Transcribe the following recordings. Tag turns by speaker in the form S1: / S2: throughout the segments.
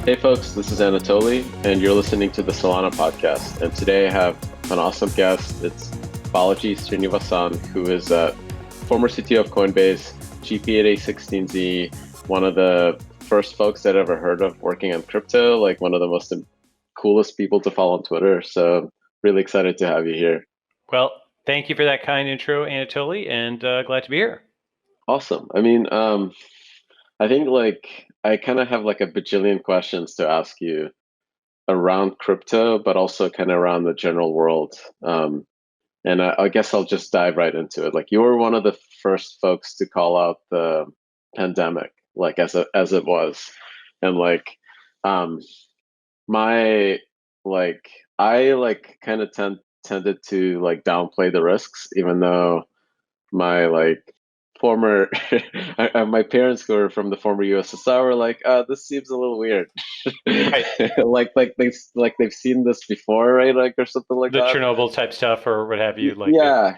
S1: Hey folks, this is Anatoly, and you're listening to the Solana Podcast. And today I have an awesome guest. It's Balaji Srinivasan, who is a former CTO of Coinbase, GP at a16z, one of the first folks that I ever heard of working on crypto, like one of the most coolest people to follow on Twitter. So really excited to have you here.
S2: Well, thank you for that kind intro, Anatoly, and glad to be here.
S1: Awesome. I think I kind of have like a bajillion questions to ask you around crypto, but also kind of around the general world. And I guess I'll just dive right into it. Like you were one of the first folks to call out the pandemic, like as it was, and um, my I kind of tended to like downplay the risks, even though my former my parents who are from the former USSR were like, this seems a little weird.
S2: Right.
S1: They've seen this before, right? Like or something like
S2: The
S1: that.
S2: Chernobyl type stuff or what have you.
S1: Yeah.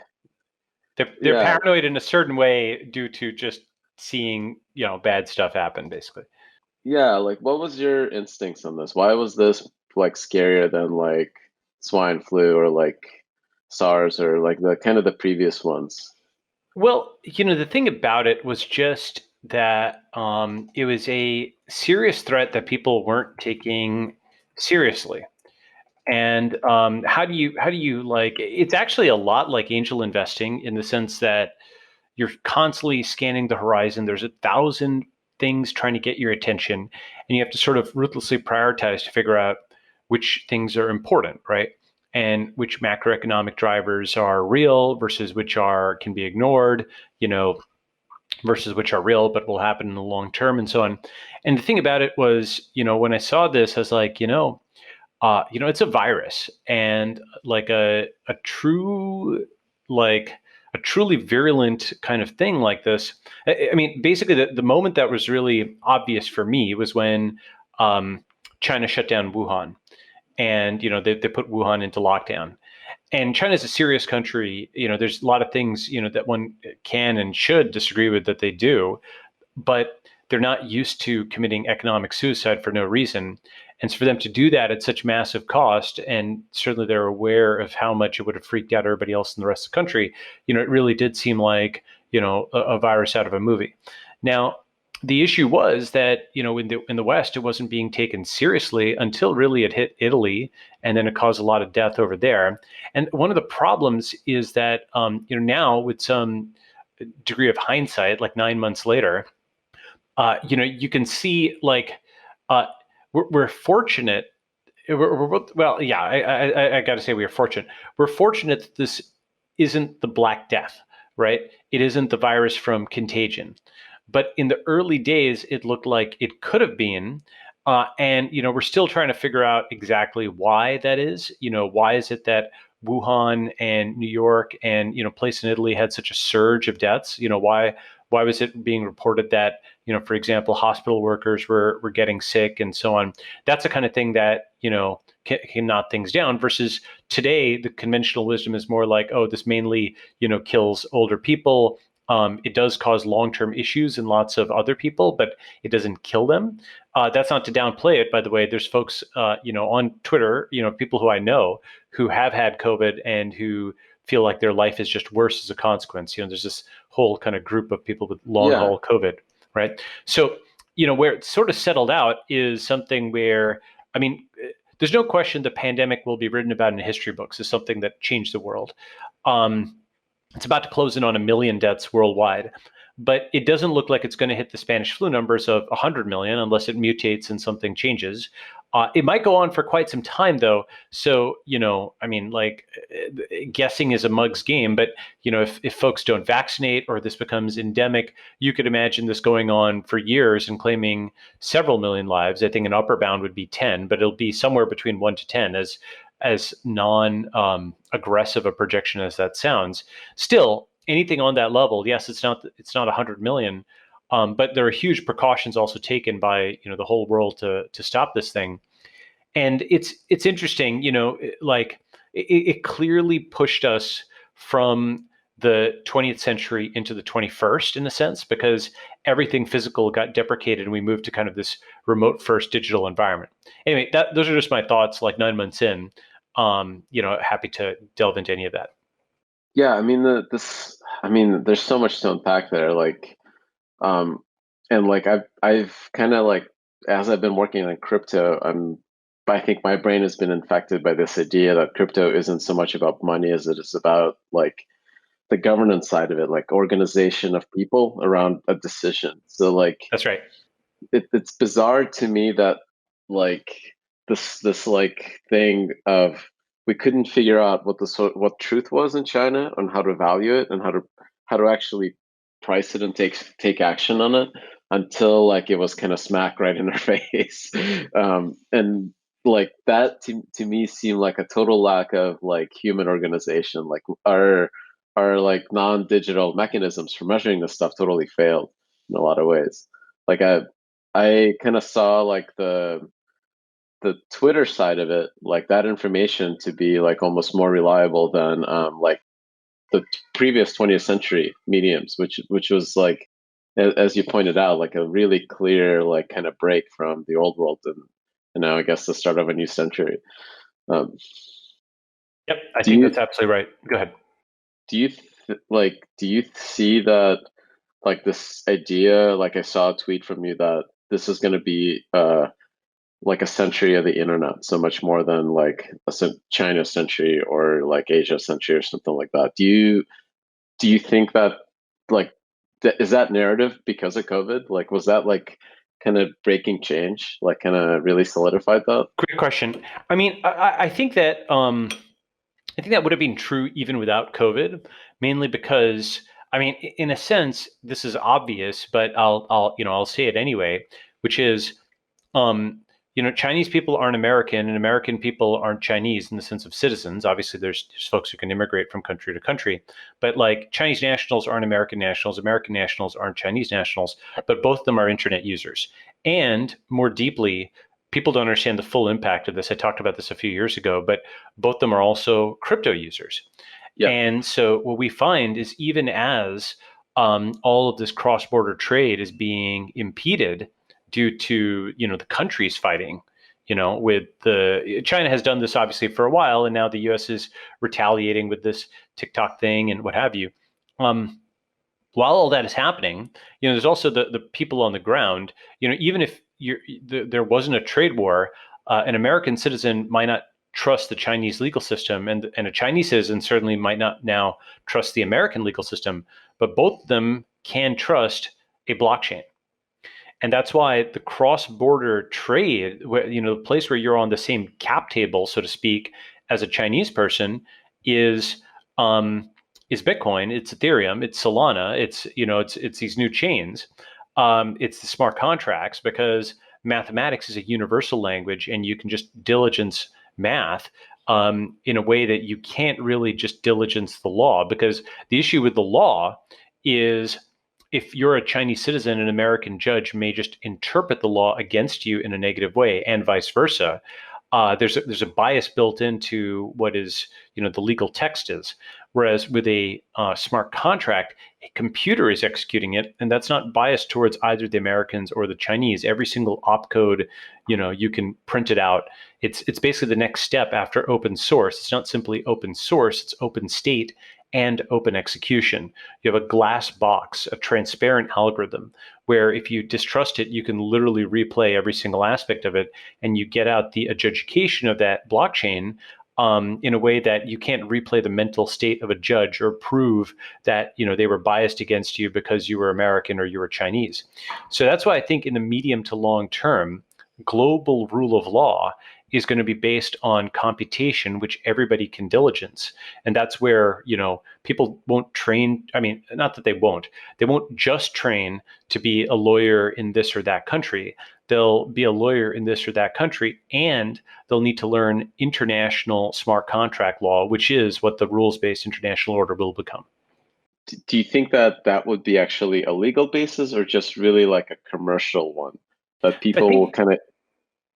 S2: They're paranoid in a certain way due to just seeing, bad stuff happen, basically.
S1: Yeah, like what was your instincts on this? Why was this like scarier than like swine flu or like SARS or like the kind of the previous ones?
S2: Well, the thing about it was just that it was a serious threat that people weren't taking seriously. And how do you like? It's actually a lot like angel investing in the sense that you're constantly scanning the horizon. There's 1,000 things trying to get your attention, and you have to sort of ruthlessly prioritize to figure out which things are important, right? And which macroeconomic drivers are real versus which can be ignored, versus which are real but will happen in the long term, and so on. And the thing about it was, when I saw this, I was like, it's a virus, and like a true like a truly virulent kind of thing like this. I mean, basically, the moment that was really obvious for me was when China shut down Wuhan, and they put Wuhan into lockdown. And China is a serious country. There's a lot of things that one can and should disagree with that they do, but they're not used to committing economic suicide for no reason. And so for them to do that at such massive cost, and certainly they're aware of how much it would have freaked out everybody else in the rest of the country, it really did seem like, a virus out of a movie. Now, the issue was that, in the West, it wasn't being taken seriously until really it hit Italy, and then it caused a lot of death over there. And one of the problems is that, now with some degree of hindsight, like 9 months later, you can see uh, we're fortunate. Well, yeah, I got to say we are fortunate. We're fortunate that this isn't the Black Death, right? It isn't the virus from Contagion. But in the early days, it looked like it could have been. And, we're still trying to figure out exactly why that is. Why is it that Wuhan and New York and, place in Italy had such a surge of deaths? Why was it being reported that, for example, hospital workers were getting sick and so on? That's the kind of thing that, can knock things down, versus today, the conventional wisdom is more like, oh, this mainly, kills older people. It does cause long-term issues in lots of other people, but it doesn't kill them. That's not to downplay it, by the way. There's folks, on Twitter, people who I know who have had COVID and who feel like their life is just worse as a consequence. There's this whole kind of group of people with long haul COVID, right? So, where it's sort of settled out is something where, I mean, there's no question the pandemic will be written about in history books as something that changed the world. It's about to close in on 1 million deaths worldwide, but it doesn't look like it's going to hit the Spanish flu numbers of 100 million unless it mutates and something changes. It might go on for quite some time, though. So, guessing is a mug's game. But, if folks don't vaccinate or this becomes endemic, you could imagine this going on for years and claiming several million lives. I think an upper bound would be 10, but it'll be somewhere between 1 to 10 as non-aggressive a projection as that sounds. Still, anything on that level, yes, it's not 100 million, but there are huge precautions also taken by the whole world to stop this thing. And it's interesting, it clearly pushed us from the 20th century into the 21st in a sense, because everything physical got deprecated and we moved to kind of this remote first digital environment. Anyway, those are just my thoughts like 9 months in. Happy to delve into any of that.
S1: Yeah, I mean there's so much to unpack there. Um, and like I've kind of like as I've been working on crypto, I think my brain has been infected by this idea that crypto isn't so much about money as it is about like the governance side of it, like organization of people around a decision. So like
S2: That's right.
S1: it's bizarre to me that like this like thing of we couldn't figure out what truth was in China on how to value it and how to actually price it and take action on it until like it was kind of smack right in our face. And like that to me seemed like a total lack of like human organization. Like our like non-digital mechanisms for measuring this stuff totally failed in a lot of ways. Like I kind of saw like the Twitter side of it, like that information to be like almost more reliable than like the previous 20th century mediums, which was like as you pointed out, like a really clear like kind of break from the old world and now I guess the start of a new century. Um,
S2: Yep, I
S1: do
S2: think
S1: you
S2: that's absolutely right. Go ahead.
S1: do you see that like this idea? Like I saw a tweet from you that this is going to be like a century of the internet, so much more than like China century or like Asia century or something like that. Do you think that like is that narrative because of COVID? Like was that like kind of breaking change, like kind of really solidified that?
S2: Great question. I mean, I think that would have been true even without COVID, mainly because I mean, in a sense, this is obvious, but I'll say it anyway, which is um, Chinese people aren't American, and American people aren't Chinese in the sense of citizens. Obviously, there's folks who can immigrate from country to country, but like Chinese nationals aren't American nationals aren't Chinese nationals, but both of them are internet users. And more deeply, people don't understand the full impact of this. I talked about this a few years ago, but both of them are also crypto users.
S1: Yeah.
S2: And so what we find is even as all of this cross-border trade is being impeded due to the countries fighting, with the China has done this obviously for a while, and now the U.S. is retaliating with this TikTok thing and what have you. Um, while all that is happening, there's also the people on the ground. Even if there wasn't a trade war, an American citizen might not trust the Chinese legal system, and a Chinese citizen certainly might not now trust the American legal system. But both of them can trust a blockchain. And that's why the cross-border trade, where the place where you're on the same cap table, so to speak, as a Chinese person, is um, is Bitcoin, it's Ethereum, it's Solana, it's these new chains, it's the smart contracts, because mathematics is a universal language, and you can just diligence math in a way that you can't really just diligence the law, because the issue with the law is if you're a Chinese citizen, an American judge may just interpret the law against you in a negative way, and vice versa. There's a bias built into what is the legal text is, whereas with a smart contract, a computer is executing it, and that's not biased towards either the Americans or the Chinese. Every single opcode, you can print it out. It's basically the next step after open source. It's not simply open source; it's open state and open execution. You have a glass box, a transparent algorithm, where if you distrust it, you can literally replay every single aspect of it, and you get out the adjudication of that blockchain in a way that you can't replay the mental state of a judge or prove that they were biased against you because you were American or you were Chinese. So that's why I think in the medium to long term, global rule of law is going to be based on computation, which everybody can diligence. And that's where, people won't train. I mean, not that they won't just train to be a lawyer in this or that country. They'll be a lawyer in this or that country, and they'll need to learn international smart contract law, which is what the rules-based international order will become.
S1: Do you think that that would be actually a legal basis or just really like a commercial one that
S2: I
S1: people will
S2: think
S1: kind of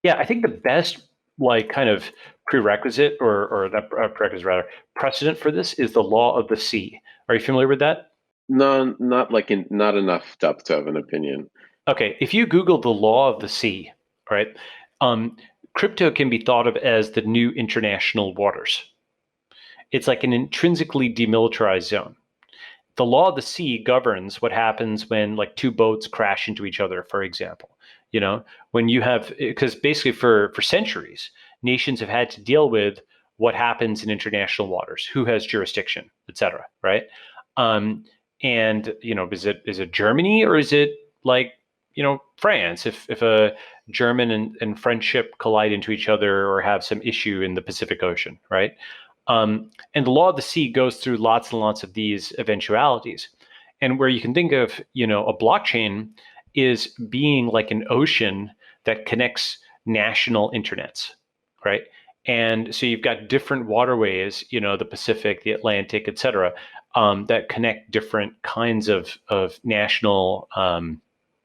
S2: Yeah, I think the best like kind of prerequisite or not prerequisite rather precedent for this is the law of the sea. Are you familiar with that?
S1: No, not like not enough depth to have an opinion.
S2: Okay, if you Google the law of the sea, right, um, crypto can be thought of as the new international waters. It's like an intrinsically demilitarized zone. The law of the sea governs what happens when like two boats crash into each other, for example. When you have, because basically for centuries, nations have had to deal with what happens in international waters, who has jurisdiction, et cetera, right? um, and is it Germany, or is it like France, if a German and French ship collide into each other or have some issue in the Pacific Ocean, right? And the law of the sea goes through lots and lots of these eventualities. And where you can think of, a blockchain is being like an ocean that connects national internets, right? And so you've got different waterways, the Pacific, the Atlantic, et cetera, that connect different kinds of national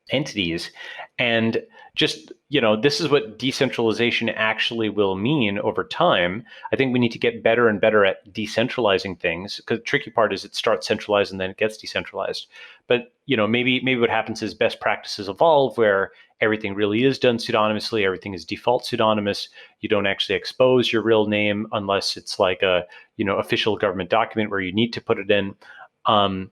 S2: entities. And just, this is what decentralization actually will mean over time. I think we need to get better and better at decentralizing things, because the tricky part is it starts centralized and then it gets decentralized. But, maybe what happens is best practices evolve where everything really is done pseudonymously, everything is default pseudonymous. You don't actually expose your real name unless it's like a, official government document where you need to put it in. Um,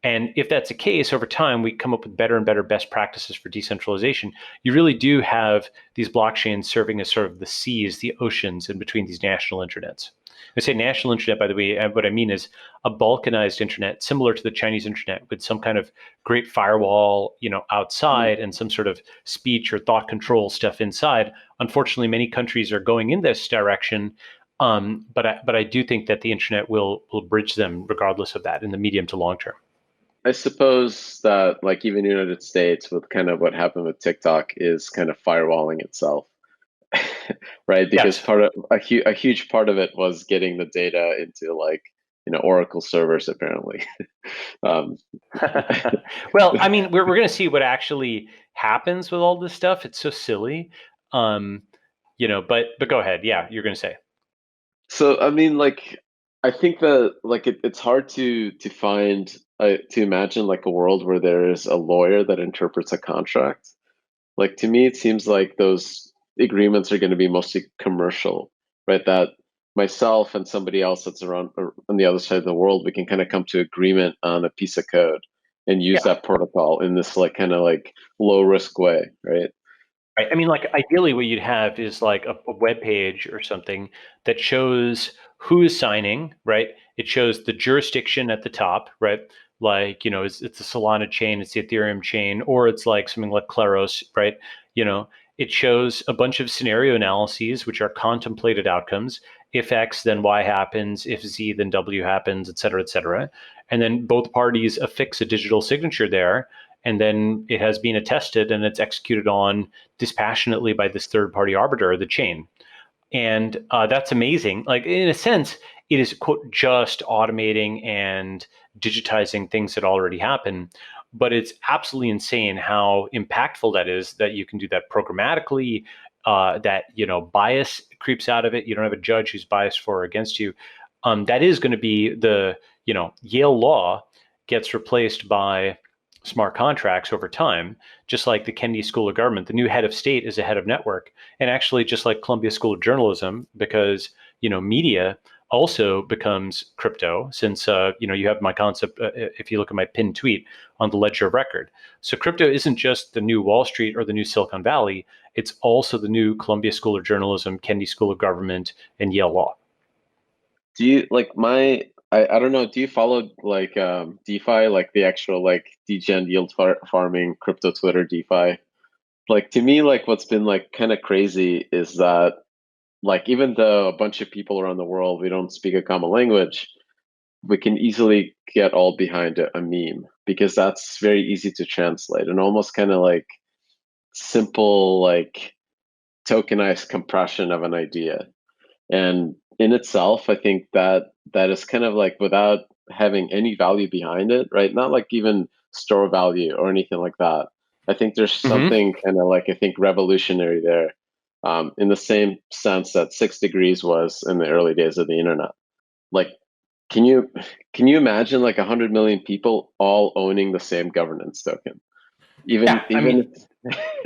S2: and if that's the case, over time, we come up with better and better best practices for decentralization. You really do have these blockchains serving as sort of the seas, the oceans in between these national internets. I say national internet, by the way, what I mean is a balkanized internet, similar to the Chinese internet, with some kind of great firewall, outside, and some sort of speech or thought control stuff inside. Unfortunately, many countries are going in this direction, but I do think that the internet will bridge them regardless of that in the medium to long term.
S1: I suppose that like even United States with kind of what happened with TikTok is kind of firewalling itself, right? Because
S2: Yes.
S1: part of a huge part of it was getting the data into like Oracle servers apparently. um,
S2: Well, I mean, we're going to see what actually happens with all this stuff. It's so silly. Um, but go ahead. Yeah, you're going to say.
S1: so I mean, like I think that like it's hard to find to imagine like a world where there is a lawyer that interprets a contract. Like to me, it seems like those agreements are going to be mostly commercial, right? That myself and somebody else that's around or on the other side of the world, we can kind of come to agreement on a piece of code and use
S2: Yeah.
S1: that protocol in this like kind of like low risk way, right?
S2: Right. I mean, like ideally, what you'd have is like a web page or something that shows who is signing, right? It shows the jurisdiction at the top, right? Like, it's the Solana chain, it's the Ethereum chain, or it's like something like Claros, right? It shows a bunch of scenario analyses, which are contemplated outcomes. If X, then Y happens. If Z, then W happens, et cetera, et cetera. And then both parties affix a digital signature there, and then it has been attested and it's executed on dispassionately by this third party arbiter of the chain. And that's amazing. Like, in a sense, it is, quote, just automating and digitizing things that already happen. But it's absolutely insane how impactful that is, that you can do that programmatically, that, bias creeps out of it. You don't have a judge who's biased for or against you. That is going to be Yale Law gets replaced by smart contracts over time, just like the Kennedy School of Government. The new head of state is a head of network, and actually, just like Columbia School of Journalism, because media also becomes crypto. Since you have my concept, if you look at my pinned tweet on the ledger of record. So crypto isn't just the new Wall Street or the new Silicon Valley; it's also the new Columbia School of Journalism, Kennedy School of Government, and Yale Law.
S1: Do you like I don't know, do you follow like DeFi, like the actual like degen yield farming crypto Twitter DeFi? Like to me, like what's been like kind of crazy is that like even though a bunch of people around the world we don't speak a common language, we can easily get all behind a meme because that's very easy to translate and almost kind of like simple like tokenized compression of an idea. And in itself, I think that that is kind of like without having any value behind it, right? Not like even store value or anything like that. I think there's
S2: Mm-hmm.
S1: something kind of like I think revolutionary there. in the same sense that 6 degrees was in the early days of the internet. Like, can you can you imagine like 100 million people all owning the same governance token?
S2: Yeah, I
S1: Even
S2: mean,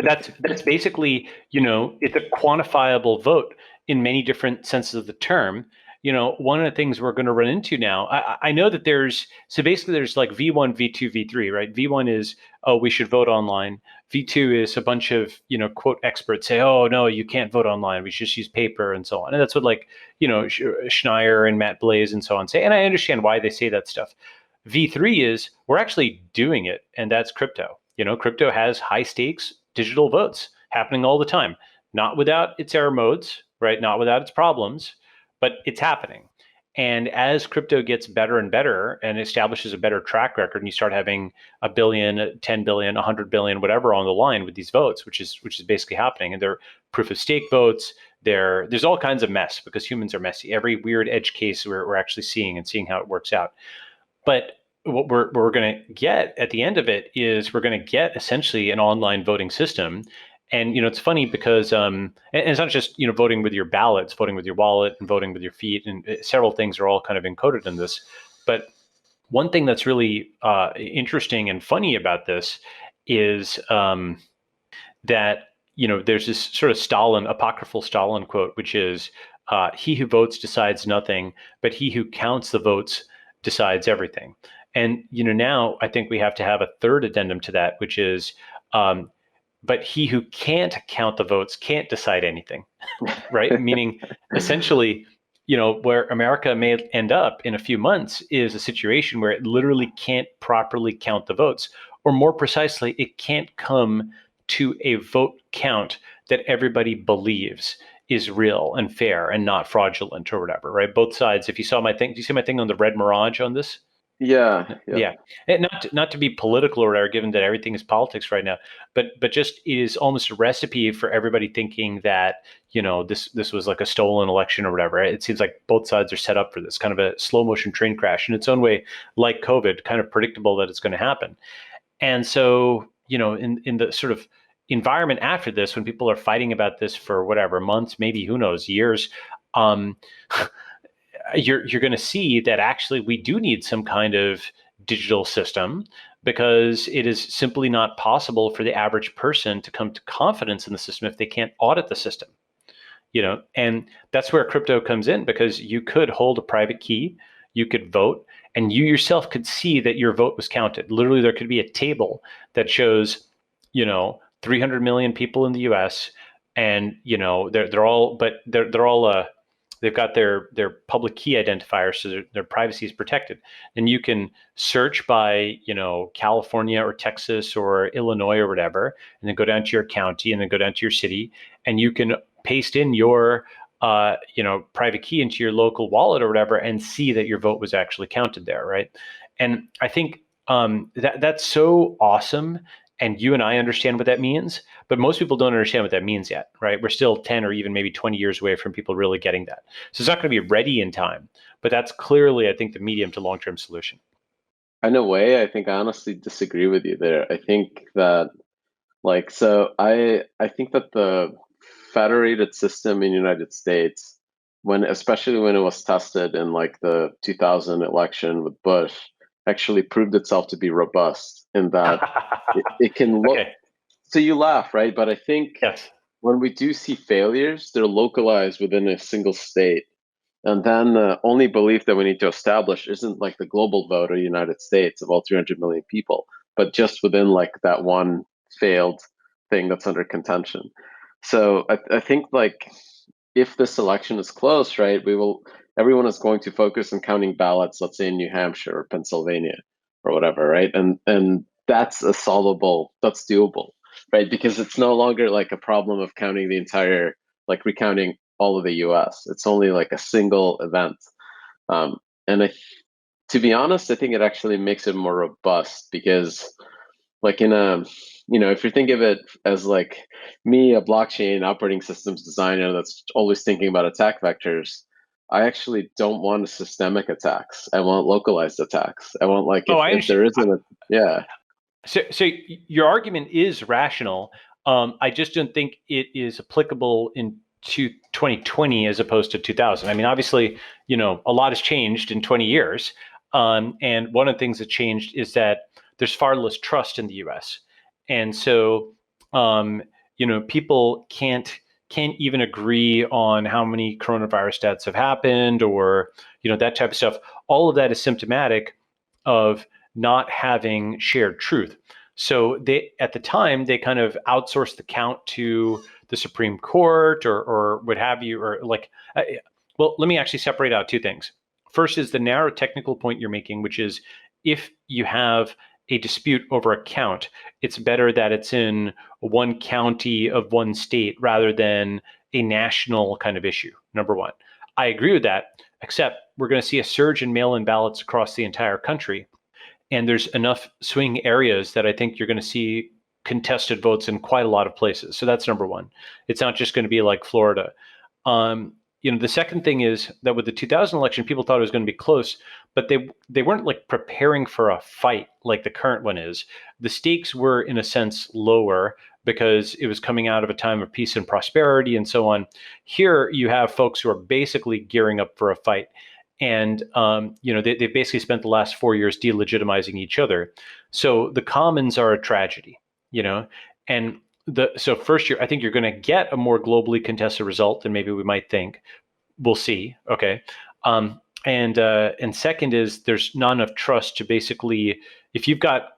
S2: that's basically, it's a quantifiable vote in many different senses of the term. One of the things we're going to run into now, I know that there's like V1, V2, V3, right? V1 is, oh, we should vote online. V2 is a bunch of, quote, experts say, oh, no, you can't vote online. We should just use paper and so on. And that's what like, Schneier and Matt Blaze and so on say. And I understand why they say that stuff. V3 is we're actually doing it, and that's crypto. Crypto has high stakes digital votes happening all the time, not without its error modes, right? Not without its problems, but it's happening. And as crypto gets better and better and establishes a better track record, and you start having a billion, 10 billion, 100 billion, whatever on the line with these votes, which is basically happening, and they're proof of stake votes. There's all kinds of mess because humans are messy. Every weird edge case we're actually seeing how it works out. But what we're going to get at the end of it is we're going to get essentially an online voting system. And it's funny because and it's not just voting with your ballot, it's voting with your wallet and voting with your feet, and several things are all kind of encoded in this. But one thing that's really interesting and funny about this is that there's this sort of apocryphal Stalin quote, which is, "He who votes decides nothing, but he who counts the votes decides everything." And now I think we have to have a third addendum to that, which is, but he who can't count the votes can't decide anything, right? Meaning, essentially, where America may end up in a few months is a situation where it literally can't properly count the votes, or more precisely, it can't come to a vote count that everybody believes is real and fair and not fraudulent or whatever, right? Both sides. If you saw my thing, do you see my thing on the red mirage on this?
S1: yeah, yeah.
S2: Yeah, and not to be political or whatever, given that everything is politics right now, but just it is almost a recipe for everybody thinking that this was like a stolen election or whatever. It seems like both sides are set up for this kind of a slow motion train crash in its own way, like COVID, kind of predictable that it's going to happen. And so in the sort of environment after this, when people are fighting about this for whatever months, maybe who knows, years. Um, you're going to see that actually we do need some kind of digital system, because it is simply not possible for the average person to come to confidence in the system if they can't audit the system. And that's where crypto comes in, because you could hold a private key, you could vote, and you yourself could see that your vote was counted. Literally, there could be a table that shows 300 million people in the US, and they're all, but they're all they've got their public key identifiers, so their privacy is protected. And you can search by California or Texas or Illinois or whatever, and then go down to your county, and then go down to your city, and you can paste in your private key into your local wallet or whatever, and see that your vote was actually counted there, right? And I think that's so awesome. And you and I understand what that means, but most people don't understand what that means yet, right? We're still 10 or even maybe 20 years away from people really getting that. So it's not going to be ready in time, but that's clearly, I think, the medium to long-term solution.
S1: In a way, I think I honestly disagree with you there. I think that I think that the federated system in the United States, especially when it was tested in like the 2000 election with Bush, actually proved itself to be robust in that it can look.
S2: Okay.
S1: So you laugh, right? But I think
S2: Yes.
S1: when we do see failures, they're localized within a single state. And then the only belief that we need to establish isn't like the global vote of the United States of all 300 million people, but just within like that one failed thing that's under contention. So I think like if this election is close, right, everyone is going to focus on counting ballots, let's say in New Hampshire or Pennsylvania or whatever, right? And that's that's doable, right? Because it's no longer like a problem of counting the entire, like recounting all of the US. It's only like a single event. And to be honest, I think it actually makes it more robust because like if you think of it as like me, a blockchain operating systems designer that's always thinking about attack vectors, I actually don't want systemic attacks. I want localized attacks. I want like
S2: I
S1: if there
S2: understand.
S1: isn't a, yeah.
S2: So your argument is rational. I just don't think it is applicable in 2020 as opposed to 2000. I mean, obviously, a lot has changed in 20 years. And one of the things that changed is that there's far less trust in the US. And so, people can't even agree on how many coronavirus deaths have happened, or that type of stuff. All of that is symptomatic of not having shared truth. So at the time, they kind of outsourced the count to the Supreme Court, or what have you, or like, well, let me actually separate out two things. First is the narrow technical point you're making, which is if you have a dispute over a count, it's better that it's in one county of one state rather than a national kind of issue, number one. I agree with that, except we're going to see a surge in mail-in ballots across the entire country. And there's enough swing areas that I think you're going to see contested votes in quite a lot of places. So that's number one. It's not just going to be like Florida. The second thing is that with the 2000 election, people thought it was going to be close, but they weren't like preparing for a fight like the current one is. The stakes were, in a sense, lower because it was coming out of a time of peace and prosperity and so on. Here, you have folks who are basically gearing up for a fight. And they basically spent the last 4 years delegitimizing each other. So the commons are a tragedy, and so first year, I think you're going to get a more globally contested result than maybe we might think. We'll see. Okay. And second is there's not enough trust to basically, if you've got,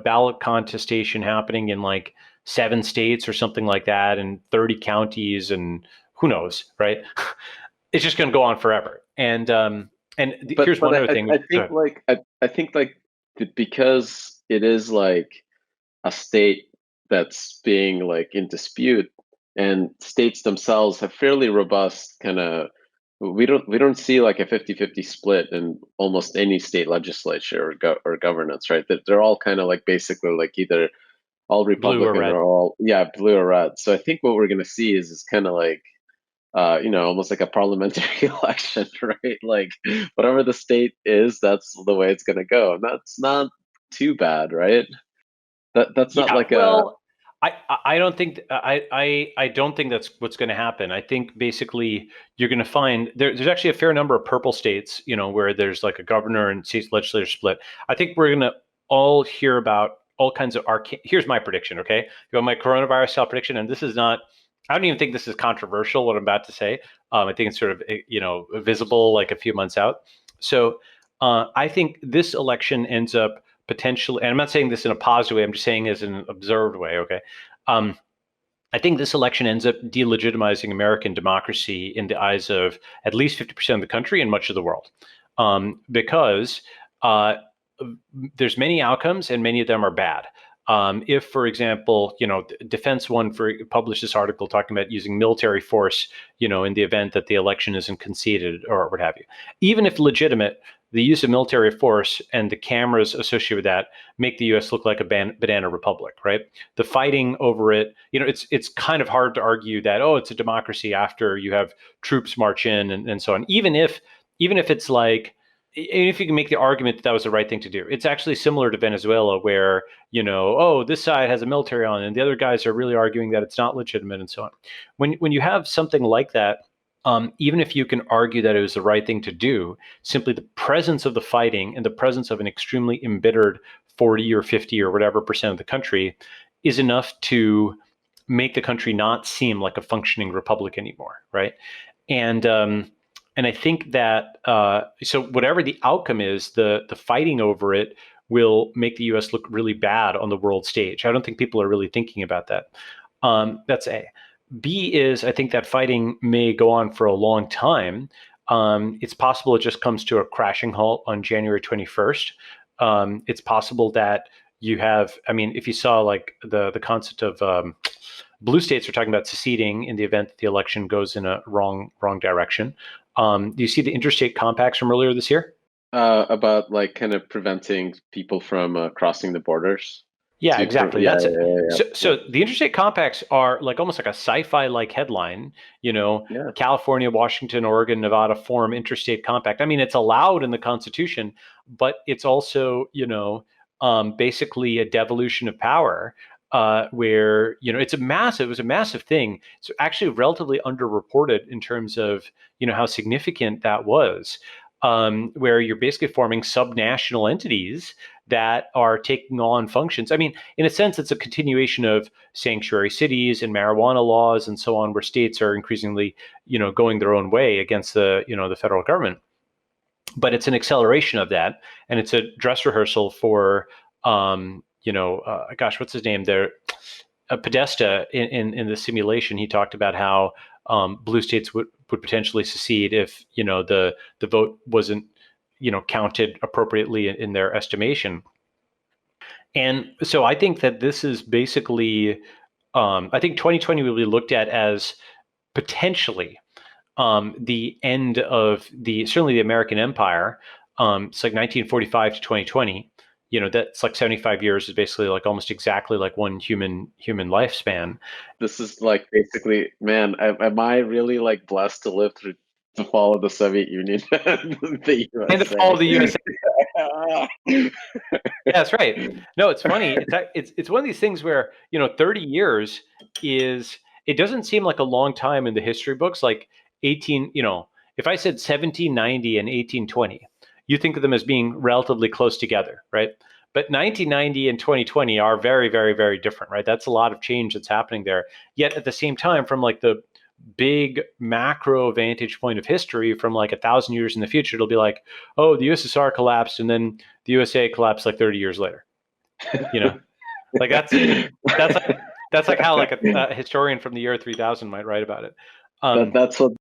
S2: ballot contestation happening in like 7 states or something like that, and 30 counties, and who knows, right? It's just going to go on forever. And here's one other thing.
S1: I think because it is like a state that's being like in dispute, and states themselves have fairly robust kind of. We don't see like a 50-50 split in almost any state legislature or governance, right? That they're all kind of like basically like either all Republican or all blue or red. So I think what we're going to see is kind of like. Almost like a parliamentary election, right? Like whatever the state is, that's the way it's going to go, and that's not too bad, right? That's not like
S2: I don't think I don't think that's what's going to happen. I think basically you're going to find there's actually a fair number of purple states, where there's like a governor and state legislature split. I think we're going to all hear about all kinds of Here's my prediction. Okay, you want my coronavirus style prediction, and this is not. I don't even think this is controversial, what I'm about to say. I think it's sort of, visible like a few months out. So I think this election ends up potentially, and I'm not saying this in a positive way, I'm just saying as an observed way, okay? I think this election ends up delegitimizing American democracy in the eyes of at least 50% of the country and much of the world. Because there's many outcomes and many of them are bad. If, for example, Defense One published this article talking about using military force, in the event that the election isn't conceded or what have you. Even if legitimate, the use of military force and the cameras associated with that make the U.S. look like a banana republic, right? The fighting over it, it's kind of hard to argue that, it's a democracy after you have troops march in and so on. Even if it's like, if you can make the argument that was the right thing to do, it's actually similar to Venezuela, where this side has a military on, and the other guys are really arguing that it's not legitimate, and so on. When you have something like that, even if you can argue that it was the right thing to do, simply the presence of the fighting and the presence of an extremely embittered 40 or 50 or whatever percent of the country is enough to make the country not seem like a functioning republic anymore, right? And I think that so whatever the outcome is, the fighting over it will make the U.S. look really bad on the world stage. I don't think people are really thinking about that. That's A. B is I think that fighting may go on for a long time. It's possible it just comes to a crashing halt on January 21st. It's possible that you have, if you saw like the concept of blue states are talking about seceding in the event that the election goes in a wrong direction. Do you see the interstate compacts from earlier this year?
S1: About like kind of preventing people from crossing the borders.
S2: Yeah, exactly. That's it. So the interstate compacts are like almost like a sci-fi like headline, California, Washington, Oregon, Nevada form interstate compact. It's allowed in the Constitution, but it's also, basically a devolution of power where it was a massive thing. It's actually relatively underreported in terms of how significant that was. Where you're basically forming subnational entities that are taking on functions. I mean, in a sense, it's a continuation of sanctuary cities and marijuana laws and so on, where states are increasingly, going their own way against the federal government. But it's an acceleration of that, and it's a dress rehearsal for, gosh, what's his name there? Podesta in the simulation, he talked about how blue states would potentially secede if the vote wasn't counted appropriately in their estimation. And so I think that this is basically, I think 2020 will be looked at as potentially the end of certainly the American empire. It's like 1945 to 2020. That's like 75 years is basically like almost exactly like one human lifespan.
S1: This is like basically, man, am I really like blessed to live through to follow the Soviet Union and the
S2: And to follow the USA.
S1: USA?
S2: Yeah, that's right. No, it's funny. It's one of these things where 30 years it doesn't seem like a long time in the history books. Like 18, if I said 1790 and 1820, you think of them as being relatively close together, right? But 1990 and 2020 are very, very, very different, right? That's a lot of change that's happening there. Yet at the same time, from like the big macro vantage point of history, from like 1,000 years in the future, it'll be like, oh, the USSR collapsed and then the USA collapsed like 30 years later. Like that's like how like a historian from the year 3000 might write about it.
S1: That's what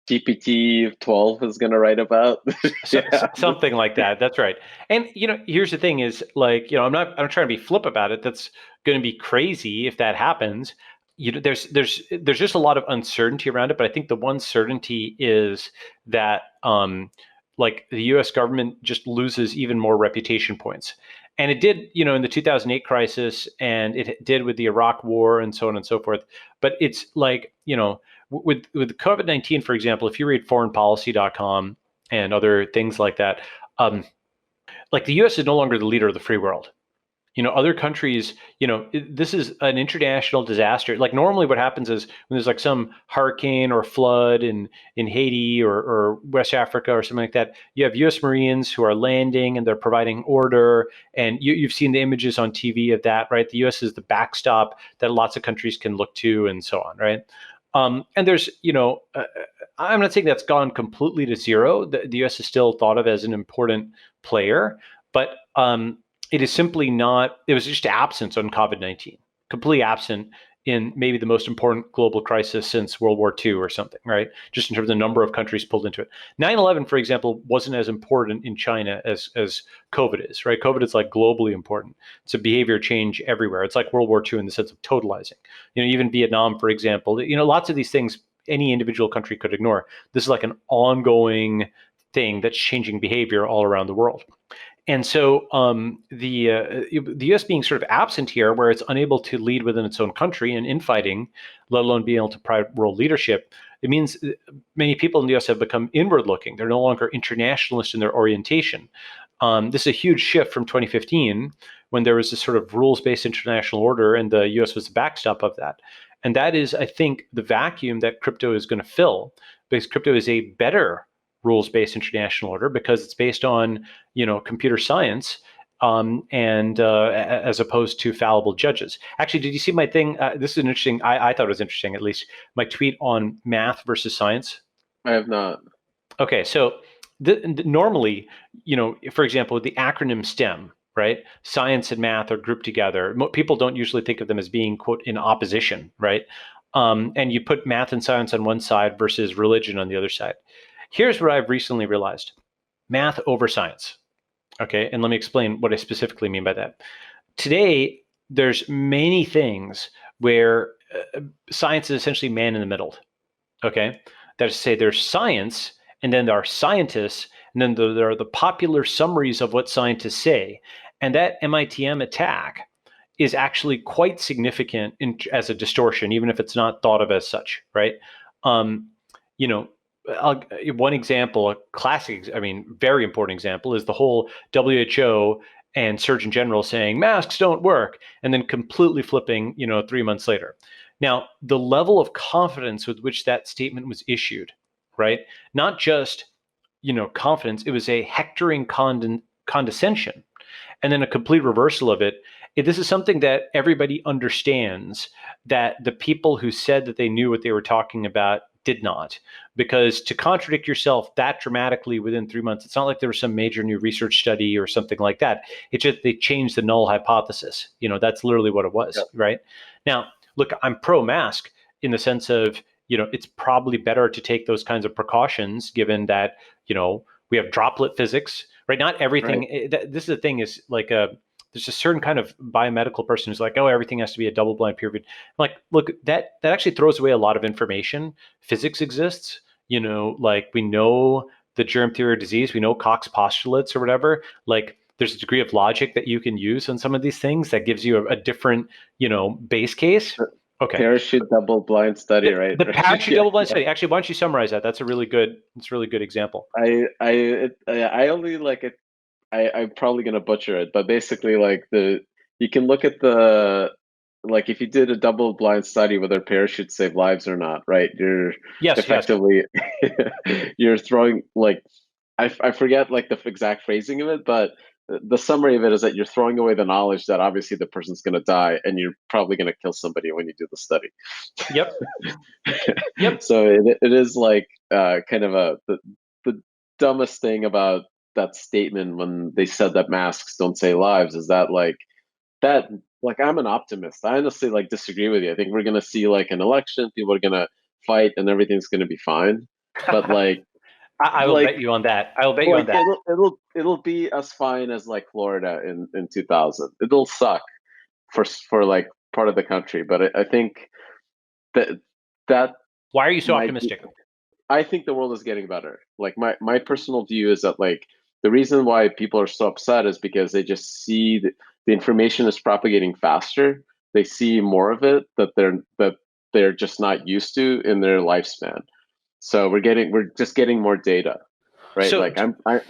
S1: GPT-12 is going to write about.
S2: Something like that. That's right. And here's the thing: is like I'm not trying to be flip about it. That's going to be crazy if that happens. There's just a lot of uncertainty around it. But I think the one certainty is that like the U.S. government just loses even more reputation points. And it did, in the 2008 crisis, and it did with the Iraq War, and so on and so forth. But it's like, with COVID-19, for example, if you read foreignpolicy.com and other things like that, like the U.S. is no longer the leader of the free world. Other countries, this is an international disaster. Like normally what happens is when there's like some hurricane or flood in Haiti or West Africa or something like that, you have U.S. Marines who are landing and they're providing order. And you've seen the images on TV of that, right? The U.S. is the backstop that lots of countries can look to and so on, right? And there's, I'm not saying that's gone completely to zero. The U.S. is still thought of as an important player, but it is simply not. It was just absent on COVID-19, completely absent in maybe the most important global crisis since World War II or something, right? Just in terms of the number of countries pulled into it. 9/11, for example, wasn't as important in China as COVID is, right? COVID is like globally important. It's a behavior change everywhere. It's like World War II in the sense of totalizing. Even Vietnam, for example, lots of these things any individual country could ignore. This is like an ongoing thing that's changing behavior all around the world. And so the U.S. being sort of absent here, where it's unable to lead within its own country and infighting, let alone being able to provide world leadership, it means many people in the U.S. have become inward-looking. They're no longer internationalist in their orientation. This is a huge shift from 2015, when there was this sort of rules-based international order, and the U.S. was the backstop of that. And that is, I think, the vacuum that crypto is going to fill, because crypto is a better rules-based international order because it's based on, computer science, and as opposed to fallible judges. Actually, did you see my thing? This is an interesting. I thought it was interesting, at least my tweet on math versus science.
S1: I have not.
S2: Okay, so normally, for example, the acronym STEM, right? Science and math are grouped together. People don't usually think of them as being, quote, in opposition, right? And you put math and science on one side versus religion on the other side. Here's what I've recently realized: math over science. Okay, and let me explain what I specifically mean by that. Today, there's many things where science is essentially man in the middle. Okay, that is to say, there's science, and then there are scientists, and then there are the popular summaries of what scientists say. And that MITM attack is actually quite significant as a distortion, even if it's not thought of as such, right? One example, a classic, very important example, is the whole WHO and Surgeon General saying masks don't work, and then completely flipping, 3 months later. Now, the level of confidence with which that statement was issued, right? Not just, confidence, it was a hectoring condescension, and then a complete reversal of it. This is something that everybody understands, that the people who said that they knew what they were talking about did not, because to contradict yourself that dramatically within 3 months, it's not like there was some major new research study or something like that. It's just they changed the null hypothesis. That's literally what it was.
S1: Yep.
S2: Right now, look, I'm pro mask in the sense of, it's probably better to take those kinds of precautions given that, we have droplet physics, right? Not everything.
S1: Right.
S2: This is the thing, is like there's a certain kind of biomedical person who's like, oh, everything has to be a double-blind peer reviewed. Like, look, that actually throws away a lot of information. Physics exists, like we know the germ theory of disease, we know Koch's postulates or whatever. Like, there's a degree of logic that you can use on some of these things that gives you a different, base case. Okay.
S1: Parachute double-blind study, right?
S2: The parachute
S1: Yeah,
S2: double-blind
S1: yeah.
S2: study. Actually, why don't you summarize that? That's a really good example.
S1: I only like it. I'm probably gonna butcher it, but basically, like you can look at like if you did a double-blind study whether parachutes save lives or not, right? You're
S2: Yes.
S1: effectively you're throwing, like, I forget like the exact phrasing of it, but the summary of it is that you're throwing away the knowledge that obviously the person's going to die, and you're probably going to kill somebody when you do the study.
S2: Yep. Yep.
S1: So it is like kind of the dumbest thing about that statement when they said that masks don't save lives is that that like I'm an optimist. I honestly like disagree with you. I think we're gonna see like an election, people are gonna fight, and everything's gonna be fine. But
S2: I will bet you on that. I will bet you on that.
S1: it'll be as fine as like Florida in 2000. It'll suck for like part of the country, but I think that that
S2: Why are you so
S1: might be,
S2: optimistic?
S1: I think the world is getting better. Like my personal view is that like the reason why people are so upset is because they just see the information is propagating faster. They see more of it that they're just not used to in their lifespan. So we're just getting more data, right?
S2: So
S1: Like I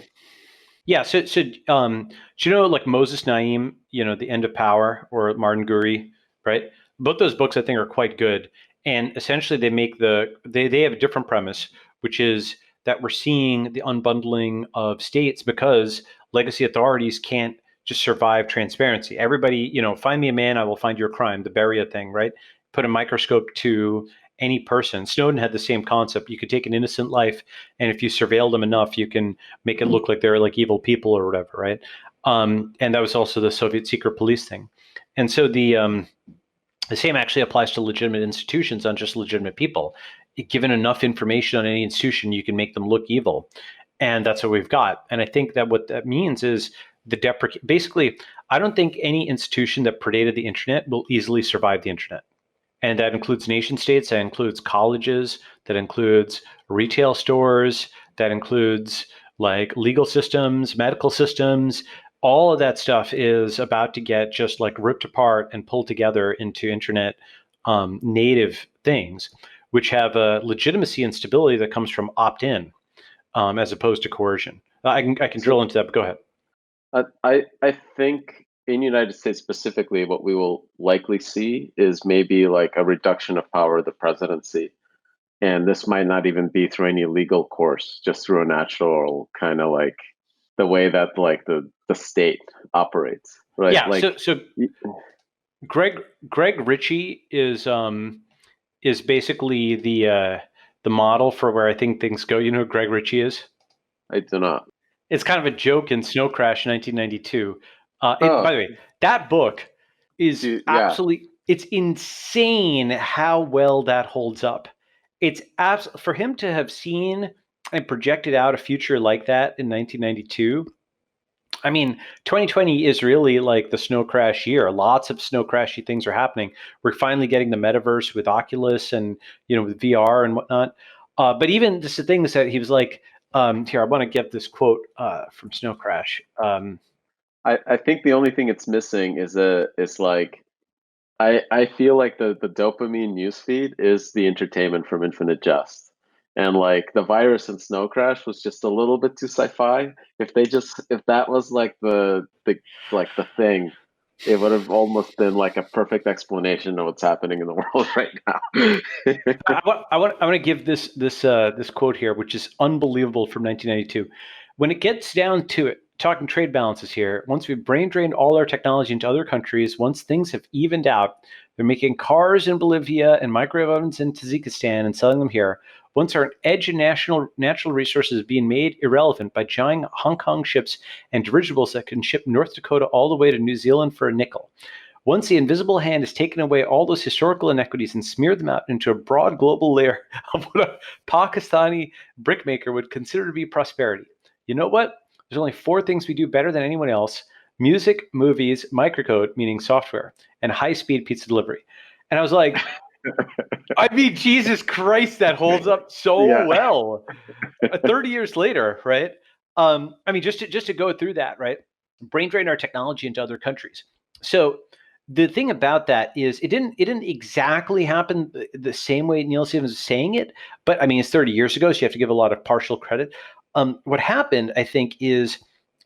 S2: yeah, do you know, like Moses Naim, The End of Power, or Martin Gurri, right? Both those books I think are quite good. And essentially they have a different premise, which is that we're seeing the unbundling of states because legacy authorities can't just survive transparency. Everybody, find me a man, I will find your crime, the Beria thing, right? Put a microscope to any person. Snowden had the same concept. You could take an innocent life, and if you surveil them enough, you can make it look like they're like evil people or whatever, right? And that was also the Soviet secret police thing. And so the same actually applies to legitimate institutions, not just legitimate people. Given enough information on any institution, you can make them look evil, and that's what we've got. And I think that what that means is basically, I don't think any institution that predated the internet will easily survive the internet. And that includes nation states, that includes colleges, that includes retail stores, that includes like legal systems, medical systems. All of that stuff is about to get just like ripped apart and pulled together into internet native things, which have a legitimacy and stability that comes from opt-in as opposed to coercion. I can
S1: so
S2: drill into that, but go ahead.
S1: I think in the United States specifically, what we will likely see is maybe like a reduction of power of the presidency. And this might not even be through any legal course, just through a natural kind of like the way that like the state operates, right?
S2: Yeah. So Greg Ritchie is basically the model for where I think things go. You know who Greg Ritchie is?
S1: I do not.
S2: It's kind of a joke in Snow Crash 1992. By
S1: Oh,
S2: the way, that book is
S1: dude, yeah.
S2: absolutely, it's insane how well that holds up. It's for him to have seen and projected out a future like that in 1992. I mean, 2020 is really like the snow crash year. Lots of snow crashy things are happening. We're finally getting the metaverse with Oculus and with VR and whatnot. But even just the things that he was like, here, I want to get this quote from Snow Crash.
S1: I think the only thing it's missing is like I feel like the dopamine newsfeed is the entertainment from Infinite Jest. And like the virus and Snow Crash was just a little bit too sci-fi. If that was like the thing, it would have almost been like a perfect explanation of what's happening in the world right now.
S2: I want to give this quote here, which is unbelievable from 1992. When it gets down to it, talking trade balances here, once we've brain drained all our technology into other countries, once things have evened out, they're making cars in Bolivia and microwave ovens in Tajikistan and selling them here. Once our edge and natural resources being made irrelevant by giant Hong Kong ships and dirigibles that can ship North Dakota all the way to New Zealand for a nickel. Once the invisible hand has taken away all those historical inequities and smeared them out into a broad global layer of what a Pakistani brickmaker would consider to be prosperity. You know what? There's only 4 things we do better than anyone else: music, movies, microcode, meaning software, and high-speed pizza delivery. And I was like, I mean, Jesus Christ, that holds up so
S1: Yeah.
S2: well. 30 years later, right? I mean, just to go through that, right? Brain drain our technology into other countries. So the thing about that is it didn't exactly happen the same way Neil Stevens is saying it, but I mean, it's 30 years ago, so you have to give a lot of partial credit. What happened, I think, is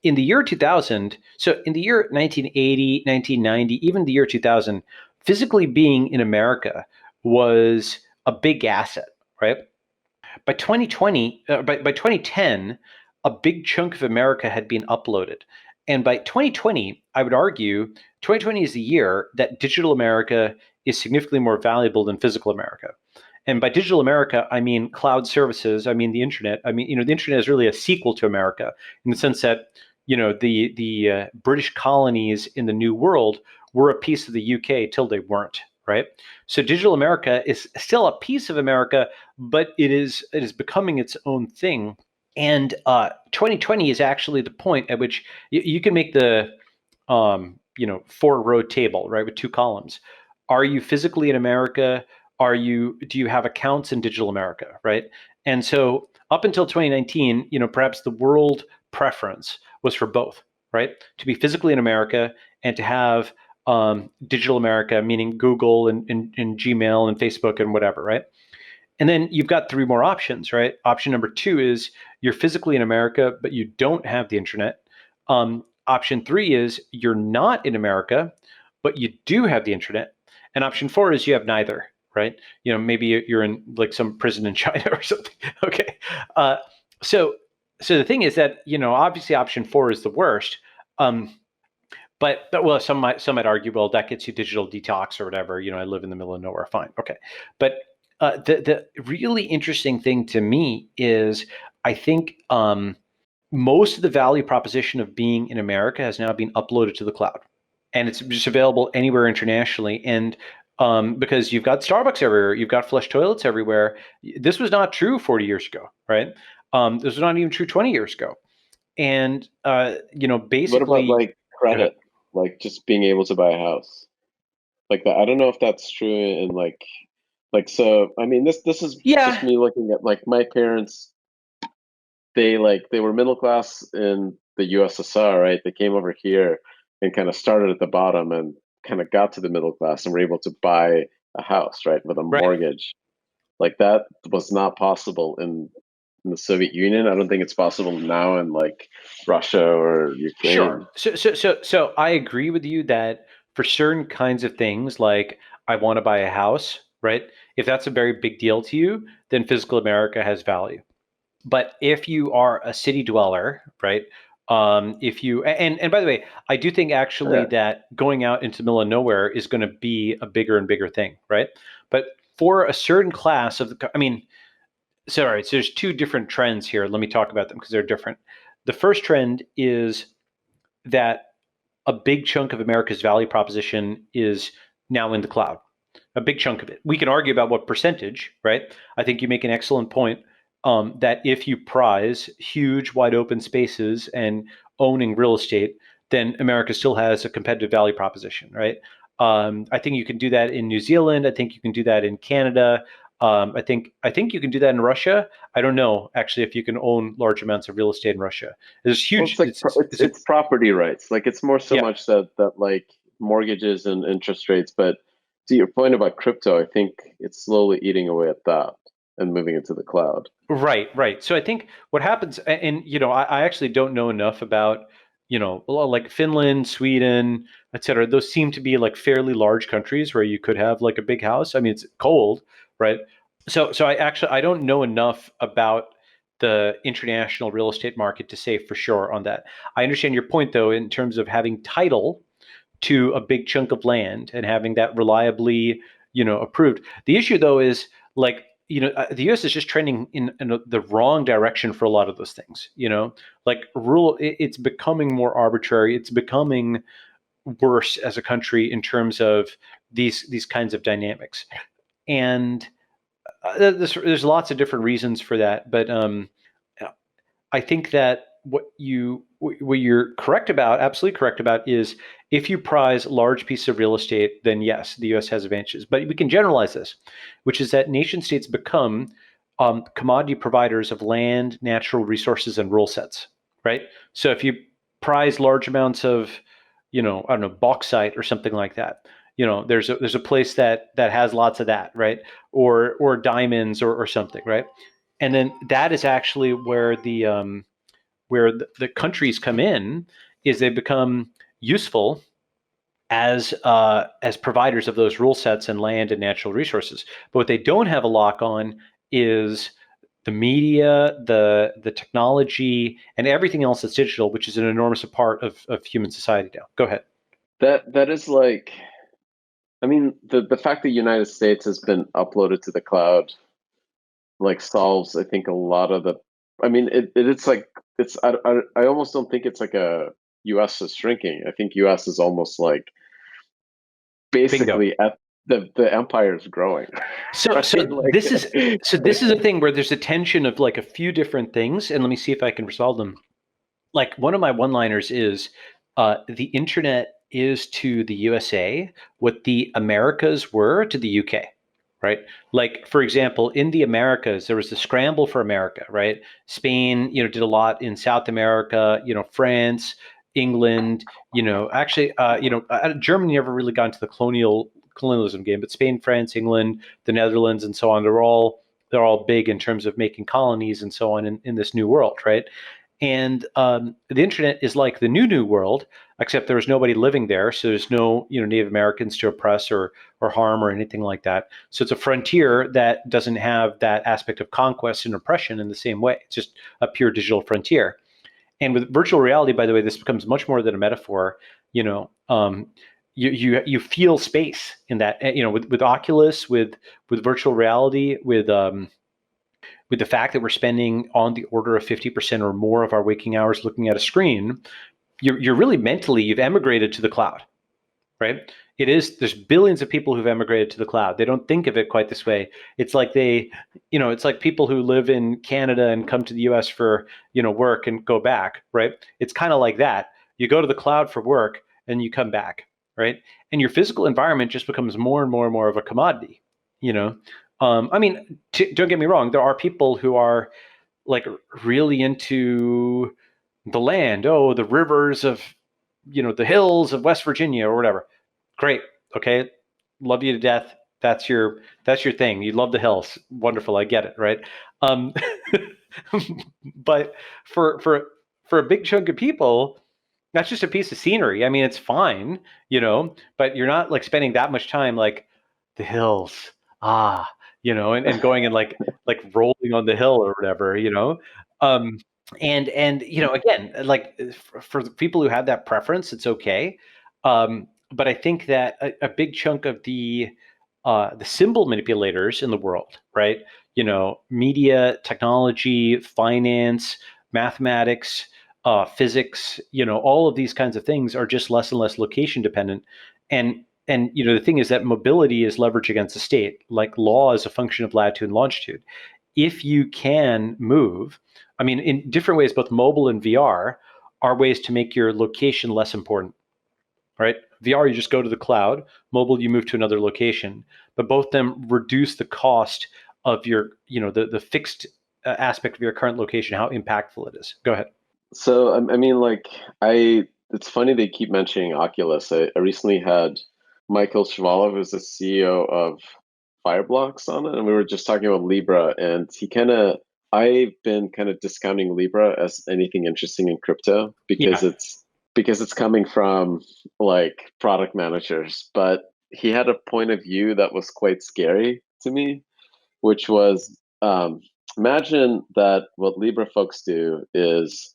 S2: in the year 2000, so in the year 1980, 1990, even the year 2000, physically being in America was a big asset, right? By 2020, by 2010, a big chunk of America had been uploaded. And by 2020, I would argue 2020 is the year that digital America is significantly more valuable than physical America. And by digital America, I mean cloud services. I mean the internet. I mean, the internet is really a sequel to America in the sense that, the British colonies in the New World were a piece of the UK till they weren't, right? So digital America is still a piece of America, but it is becoming its own thing. And 2020 is actually the point at which you can make the 4-row table, right, with 2 columns. Are you physically in America? Do you have accounts in digital America, right? And so up until 2019, perhaps the world preference was for both, right? To be physically in America and to have digital America, meaning Google and Gmail and Facebook and whatever, right? And then you've got 3 more options, right? Option number 2 is you're physically in America, but you don't have the internet. Option 3 is you're not in America, but you do have the internet. And option 4 is you have neither, right? Maybe you're in like some prison in China or something. Okay. So the thing is that, obviously option 4 is the worst. But well, some might argue, well, that gets you digital detox or whatever. I live in the middle of nowhere. Fine, okay. But the really interesting thing to me is I think most of the value proposition of being in America has now been uploaded to the cloud, and it's just available anywhere internationally. And because you've got Starbucks everywhere, you've got flush toilets everywhere. This was not true 40 years ago, right? This was not even true 20 years ago. And
S1: What about
S2: basically,
S1: like credit? Like just being able to buy a house? Like that. I don't know if that's true in so I mean this is just
S2: yeah,
S1: me looking at like my parents. They were middle class in the USSR, right? They came over here and kind of started at the bottom and kind of got to the middle class and were able to buy a house, right, with a
S2: right.
S1: mortgage. Like that was not possible in the Soviet Union. I don't think it's possible now in like Russia or
S2: Sure.
S1: Ukraine.
S2: So I agree with you that for certain kinds of things, like I want to buy a house, right? If that's a very big deal to you, then physical America has value. But if you are a city dweller, right? If you and by the way, I do think actually
S1: Yeah.
S2: that going out into the middle of nowhere is going to be a bigger and bigger thing, right? But for a certain class of I mean, sorry, so there's 2 different trends here. Let me talk about them because they're different. The first trend is that a big chunk of America's value proposition is now in the cloud. A big chunk of it. We can argue about what percentage, right? I think you make an excellent point that if you prize huge, wide open spaces and owning real estate, then America still has a competitive value proposition, right? I think you can do that in New Zealand. I think you can do that in Canada. I think you can do that in Russia. I don't know actually if you can own large amounts of real estate in Russia. There's
S1: Well,
S2: huge.
S1: it's like it's property rights. Like it's more so
S2: Yeah.
S1: much that like mortgages and interest rates. But to your point about crypto, I think it's slowly eating away at that. and moving into the cloud.
S2: Right, right. So I think what happens, and I actually don't know enough about, like Finland, Sweden, et cetera. Those seem to be like fairly large countries where you could have like a big house. I mean, it's cold, right? So I don't know enough about the international real estate market to say for sure on that. I understand your point though, in terms of having title to a big chunk of land and having that reliably, approved. The issue though is like, the U.S. is just trending in the wrong direction for a lot of those things. Like it's becoming more arbitrary. It's becoming worse as a country in terms of these kinds of dynamics. And there's lots of different reasons for that, but I think that what you're correct about, absolutely correct about, is if you prize large pieces of real estate, then yes, the U.S. has advantages. But we can generalize this, which is that nation states become commodity providers of land, natural resources, and rule sets. Right. So if you prize large amounts of, I don't know, bauxite or something like that, there's a place that has lots of that, right? Or diamonds or something, right? And then that is actually where the countries come in, is they become useful as providers of those rule sets and land and natural resources. But what they don't have a lock on is the media, the technology, and everything else that's digital, which is an enormous part of human society now. Go ahead.
S1: That is like, I mean, the fact that United States has been uploaded to the cloud like solves, I think, a lot of the. I mean, it's like I almost don't think it's like a U.S. is shrinking. I think U.S. is almost like
S2: Bingo.
S1: basically at the empire is growing.
S2: So
S1: Right?
S2: so
S1: Like,
S2: this is a thing where there's a tension of like a few different things, and let me see if I can resolve them. Like one of my one-liners is, the internet is to the USA what the Americas were to the UK, right? Like for example, in the Americas, there was the scramble for America, right? Spain, did a lot in South America, France, England, actually, Germany never really got into the colonialism game, but Spain, France, England, the Netherlands, and so on, they're all big in terms of making colonies and so on in this new world, right? And the internet is like the new world, except there's nobody living there, so there's no Native Americans to oppress or harm or anything like that. So it's a frontier that doesn't have that aspect of conquest and oppression in the same way. It's just a pure digital frontier. And with virtual reality, by the way, this becomes much more than a metaphor. You feel space in that. With Oculus, with virtual reality, with the fact that we're spending on the order of 50% or more of our waking hours looking at a screen, you're really mentally, you've emigrated to the cloud, right? There's billions of people who've emigrated to the cloud. They don't think of it quite this way. It's like it's like people who live in Canada and come to the US for, work and go back, right? It's kind of like that. You go to the cloud for work and you come back, right? And your physical environment just becomes more and more and more of a commodity, you know? I mean, don't get me wrong. There are people who are like really into the land. Oh, the rivers of, the hills of West Virginia or whatever. Great. Okay. Love you to death. That's your thing. You love the hills. Wonderful. I get it. Right. Um, but for a big chunk of people, that's just a piece of scenery. I mean, it's fine, but you're not like spending that much time like the hills, and going and like rolling on the hill or whatever, Um, and again, like for the people who have that preference, it's okay. But I think that a big chunk of the symbol manipulators in the world, right? Media, technology, finance, mathematics, physics, all of these kinds of things are just less and less location dependent. And the thing is that mobility is leverage against the state. Like law is a function of latitude and longitude. If you can move, I mean, in different ways, both mobile and VR are ways to make your location less important, right? VR, you just go to the cloud. Mobile, you move to another location. But both of them reduce the cost of your, the fixed aspect of your current location, how impactful it is. Go ahead.
S1: so I mean, like it's funny they keep mentioning Oculus. I recently had Michael Shvalov, who's the CEO of Fireblocks on it, and we were just talking about Libra, and I've been kind of discounting Libra as anything interesting in crypto
S2: Yeah.
S1: because it's coming from like product managers. But he had a point of view that was quite scary to me, which was imagine that what Libra folks do is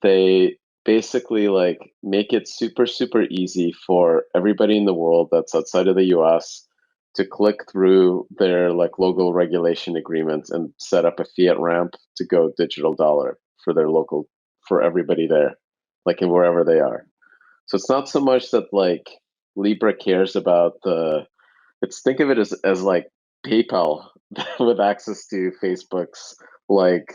S1: they basically like make it super, super easy for everybody in the world that's outside of the US to click through their like local regulation agreements and set up a fiat ramp to go digital dollar for their local, for everybody there, like in wherever they are. So it's not so much that like Libra cares about it's think of it as like PayPal with access to Facebook's like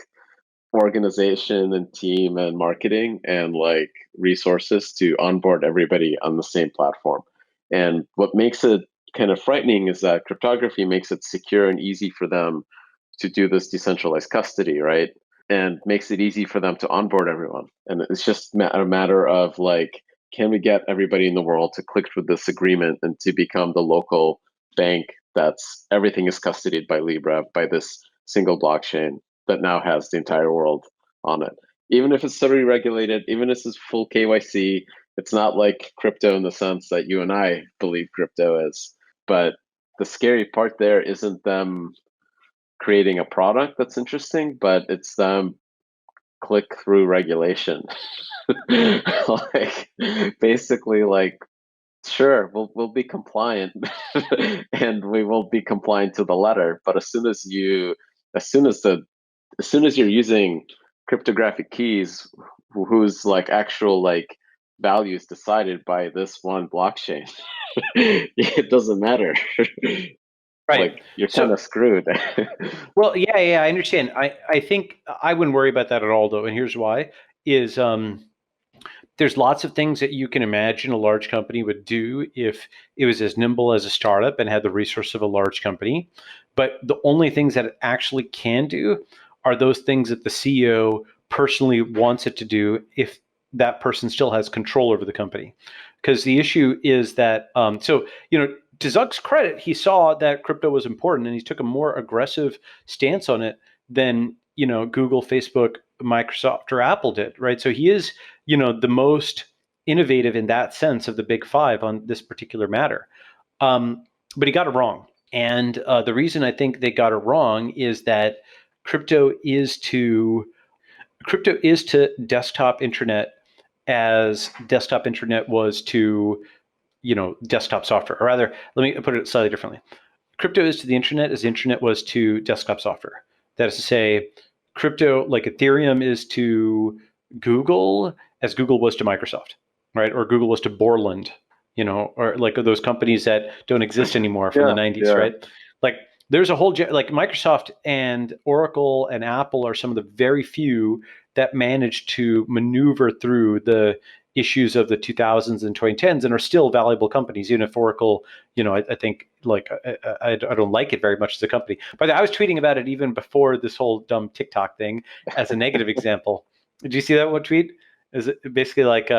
S1: organization and team and marketing and like resources to onboard everybody on the same platform. And what makes it kind of frightening is that cryptography makes it secure and easy for them to do this decentralized custody, right? And makes it easy for them to onboard everyone. And it's just a matter of like, can we get everybody in the world to click through this agreement and to become the local bank that's everything is custodied by Libra, by this single blockchain that now has the entire world on it. Even if it's totally regulated, even if it's full KYC, it's not like crypto in the sense that you and I believe crypto is. But the scary part there isn't them creating a product that's interesting, but it's them click through regulation. Like basically like sure, we'll be compliant and we will be compliant to the letter, but as soon as the as soon as you're using cryptographic keys whose like actual like values decided by this one blockchain, it doesn't matter.
S2: Right.
S1: Like you're kind
S2: So,
S1: of screwed.
S2: well, yeah, I understand. I think I wouldn't worry about that at all, though. And here's why: is there's lots of things that you can imagine a large company would do if it was as nimble as a startup and had the resource of a large company. But the only things that it actually can do are those things that the CEO personally wants it to do if that person still has control over the company. Because the issue is that, to Zuck's credit, he saw that crypto was important and he took a more aggressive stance on it than, Google, Facebook, Microsoft, or Apple did, right? So he is, the most innovative in that sense of the big five on this particular matter. But he got it wrong. And the reason I think they got it wrong is that crypto is to desktop internet as desktop internet was to, desktop software. Or rather, let me put it slightly differently. Crypto is to the internet as the internet was to desktop software. That is to say, crypto, like Ethereum, is to Google as Google was to Microsoft, right? Or Google was to Borland, or like those companies that don't exist anymore from the 90s, right? Like there's a whole, like Microsoft and Oracle and Apple are some of the very few that managed to maneuver through the issues of the 2000s and 2010s and are still valuable companies, even if Oracle, I think like I don't like it very much as a company. But I was tweeting about it even before this whole dumb TikTok thing as a negative example. Did you see that one tweet? Is it basically like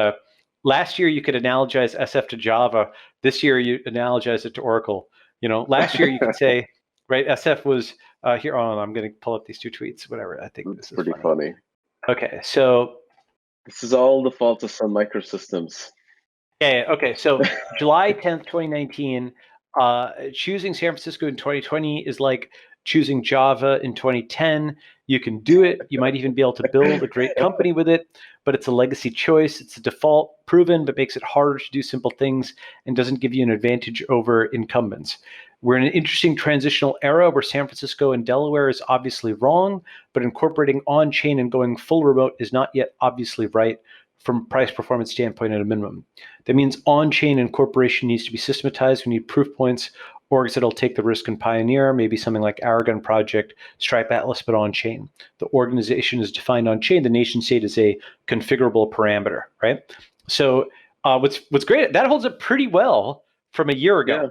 S2: last year you could analogize SF to Java. This year you analogize it to Oracle. Last year you could say, right, SF was here. Oh, I'm going to pull up these two tweets. Whatever. I think
S1: It's
S2: this is
S1: pretty
S2: funny.
S1: funny.
S2: Okay, so
S1: This is all the fault of Sun Microsystems.
S2: yeah. Okay. So July 10th, 2019, choosing San Francisco in 2020 is like choosing Java in 2010. You can do it. You might even be able to build a great company with it, but it's a legacy choice. It's a default proven, but makes it harder to do simple things and doesn't give you an advantage over incumbents. We're in an interesting transitional era where San Francisco and Delaware is obviously wrong, but incorporating on-chain and going full remote is not yet obviously right from price performance standpoint at a minimum. That means on-chain incorporation needs to be systematized. We need proof points, orgs that'll take the risk and pioneer, maybe something like Aragon Project, Stripe Atlas, but on-chain. The organization is defined on-chain. The nation state is a configurable parameter, right? So what's great, that holds up pretty well from a year ago,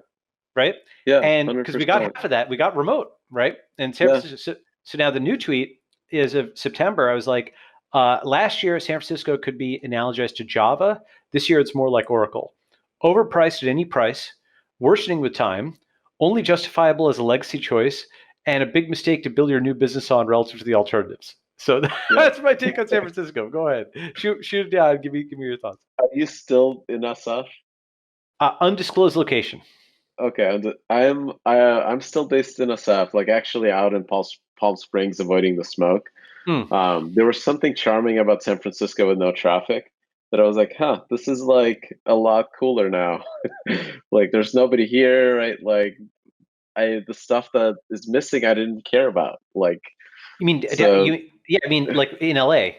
S2: right?
S1: Yeah,
S2: And
S1: 100%.
S2: because we got half of that, we got remote, right? And San Francisco. So now the new tweet is of September. I was like, last year, San Francisco could be analogized to Java. This year, it's more like Oracle. Overpriced at any price, worsening with time, only justifiable as a legacy choice, and a big mistake to build your new business on relative to the alternatives. So that's my take on San Francisco. Go ahead, shoot it down. Give me your thoughts.
S1: Are you still in SF?
S2: Undisclosed location.
S1: Okay, I'm still based in SF, like actually out in Palm Springs, avoiding the smoke.
S2: Hmm.
S1: There was something charming about San Francisco with no traffic that I was like, huh, this is like a lot cooler now. Like there's nobody here, right? Like the stuff that is missing I didn't care about. Like
S2: You mean
S1: so
S2: yeah, I mean like in LA.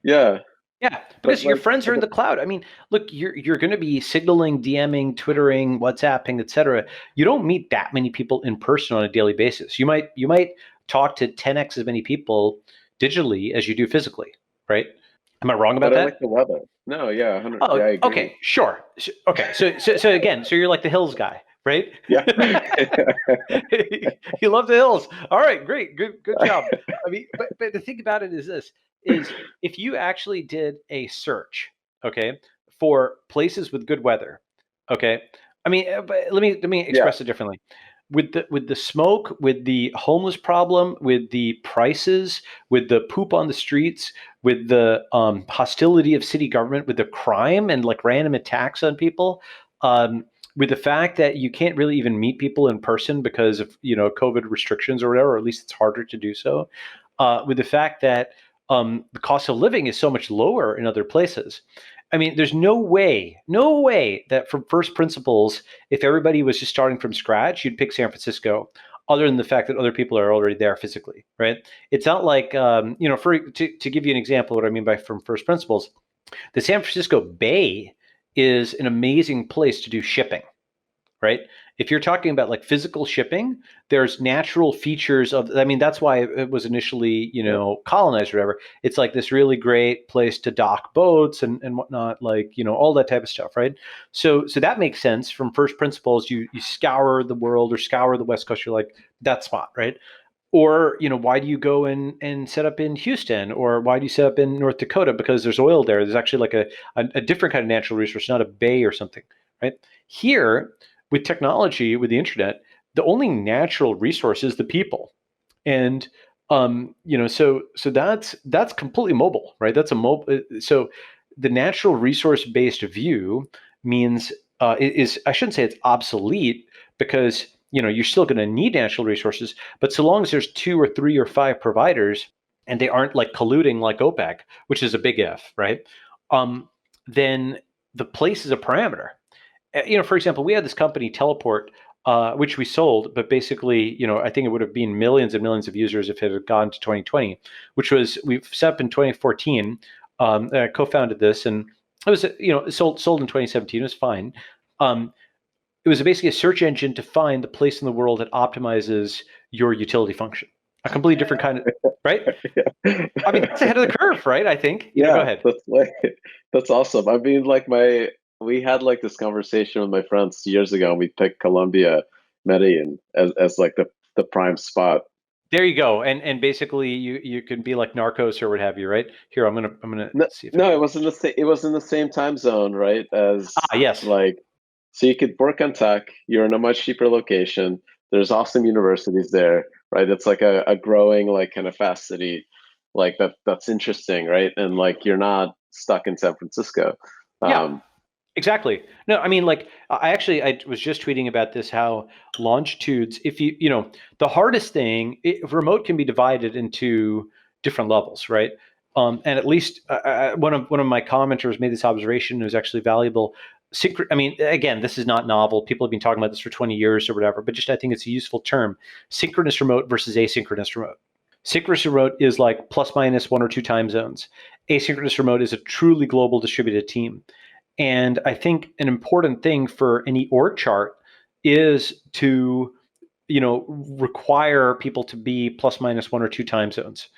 S1: yeah.
S2: Yeah,
S1: But
S2: because your
S1: like
S2: friends are in the cloud. I mean, look, you're going to be signaling, DMing, Twittering, WhatsApping, etc. You don't meet that many people in person on a daily basis. You might talk to 10x as many people digitally as you do physically, right? Am I wrong about
S1: but I like
S2: that?
S1: the weather. No, yeah, 100, yeah,
S2: Oh,
S1: I agree.
S2: okay, sure. Okay, so again, so you're like the hills guy, right?
S1: Yeah.
S2: You love the hills. All right, great, good job. I mean, but the thing about it is this: is if you actually did a search, okay, for places with good weather, okay. I mean, but let me
S1: Yeah.
S2: express it differently. With the smoke, with the homeless problem, with the prices, with the poop on the streets, with the hostility of city government, with the crime and like random attacks on people, with the fact that you can't really even meet people in person because of COVID restrictions or whatever, or at least it's harder to do so. With the fact that the cost of living is so much lower in other places. I mean, there's no way that from first principles, if everybody was just starting from scratch, you'd pick San Francisco, other than the fact that other people are already there physically, right? It's not like, to give you an example, what I mean by from first principles, the San Francisco Bay is an amazing place to do shipping, right? If you're talking about like physical shipping, there's natural features of, I mean, that's why it was initially,
S1: Yeah.
S2: colonized or whatever. It's like this really great place to dock boats and whatnot, like, all that type of stuff, right? So that makes sense from first principles. You scour the world or scour the West Coast, you're like, that spot, right? Or, why do you go and set up in Houston, or why do you set up in North Dakota? Because there's oil there. There's actually like a different kind of natural resource, not a bay or something, right? Here, with technology, with the internet, the only natural resource is the people. And so that's completely mobile, right? That's a mobile. So the natural resource based view means is, I shouldn't say it's obsolete, because you're still going to need natural resources, but so long as there's 2 or 3 or 5 providers and they aren't like colluding like OPEC, which is a big if, right? Then the place is a parameter. For example, we had this company Teleport, which we sold, but basically, I think it would have been millions and millions of users if it had gone to 2020, which was, we've set up in 2014. I co-founded this, and it was, sold in 2017. It was fine. It was basically a search engine to find the place in the world that optimizes your utility function. A completely different kind of, right? I mean, that's ahead of the curve, right? I think. Go
S1: Yeah,
S2: ahead.
S1: that's awesome. I mean, like we had like this conversation with my friends years ago, and we picked Colombia, Medellin as like the prime spot.
S2: There you go. And basically you can be like Narcos or what have you, right? Here, I'm gonna
S1: No,
S2: see if I
S1: no,
S2: can.
S1: it was in the same time zone, right? As
S2: Yes.
S1: like, so you could work on tech. You're in a much cheaper location. There's awesome universities there, right? It's like a growing like kind of fast city, like that's interesting, right? And like you're not stuck in San Francisco.
S2: Yeah.
S1: Um,
S2: Exactly. No, I mean, like, I was just tweeting about this, how longitudes, if the hardest thing, remote can be divided into different levels, right? And at least one of my commenters made this observation. It was actually valuable. I mean, again, this is not novel. People have been talking about this for 20 years or whatever, but just I think it's a useful term. Synchronous remote versus asynchronous remote. Synchronous remote is like plus minus 1 or 2 time zones. Asynchronous remote is a truly global distributed team. And I think an important thing for any org chart is to, require people to be plus minus 1 or 2 time zones.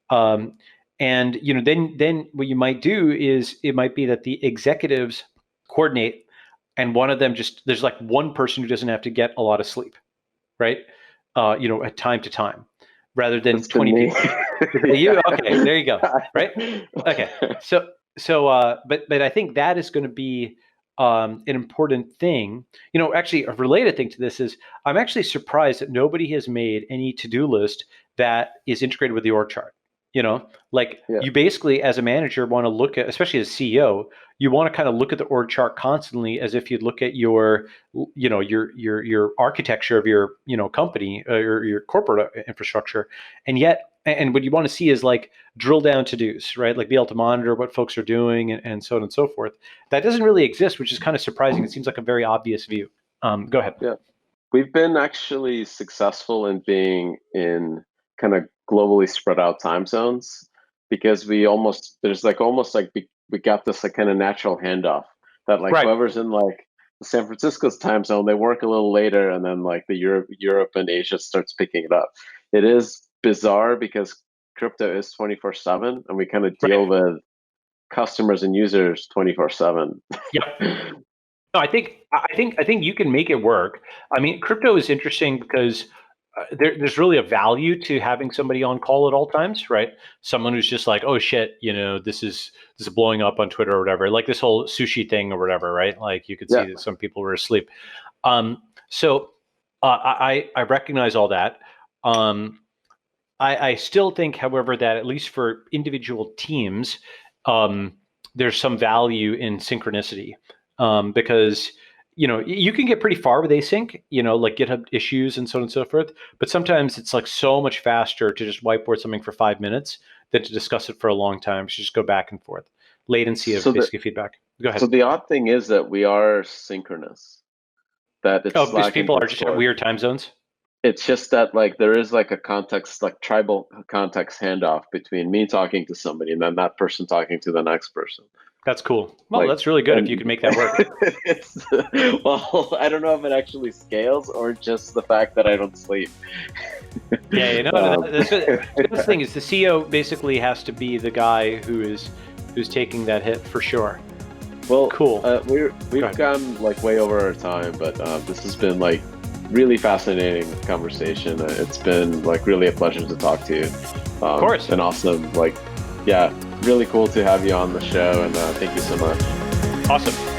S2: And then what you might do is, it might be that the executives coordinate, and one of them, just there's like one person who doesn't have to get a lot of sleep, right? At time to time, rather than
S1: that's been
S2: 20
S1: me.
S2: people. You okay? There you go. Right. Okay. So but I think that is going to be an important thing. Actually, a related thing to this is I'm actually surprised that nobody has made any to-do list that is integrated with the org chart. Like
S1: Yeah.
S2: you basically, as a manager, want to look at, especially as CEO, you want to kind of look at the org chart constantly as if you'd look at your architecture of your company or your corporate infrastructure, and what you want to see is like drill down to-dos, right? Like be able to monitor what folks are doing and so on and so forth. That doesn't really exist, which is kind of surprising. It seems like a very obvious view. Go ahead.
S1: Yeah. We've been actually successful in being in kind of globally spread out time zones because we got this like kind of natural handoff that like
S2: Right.
S1: whoever's in like San Francisco's time zone, they work a little later, and then like the Europe and Asia starts picking it up. It is bizarre because crypto is 24/7, and we kind of deal with customers and users 24/7.
S2: Yep. No, I think you can make it work. I mean, crypto is interesting because there's really a value to having somebody on call at all times, right? Someone who's just like, oh shit, this is blowing up on Twitter or whatever, like this whole sushi thing or whatever, right? Like you could see that some people were asleep. So I recognize all that. I still think, however, that at least for individual teams, there's some value in synchronicity. Because you can get pretty far with async, like GitHub issues and so on and so forth. But sometimes it's like so much faster to just whiteboard something for 5 minutes than to discuss it for a long time. So just go back and forth. Latency of basically feedback. Go ahead.
S1: So the odd thing is that we are synchronous. That it's
S2: because people are just at weird time zones.
S1: It's just that like there is like a context, like tribal context handoff between me talking to somebody and then that person talking to the next person.
S2: That's cool. Well, that's really good if you can make that work.
S1: Well, I don't know if it actually scales or just the fact that I don't sleep.
S2: Yeah, the thing is the CEO basically has to be the guy who's taking that hit for sure.
S1: Well,
S2: cool.
S1: We've gone like way over our time, but this has been like really fascinating conversation. It's been like really a pleasure to talk to you.
S2: Of course.
S1: And awesome. Like, yeah, really cool to have you on the show, and thank you so much.
S2: Awesome.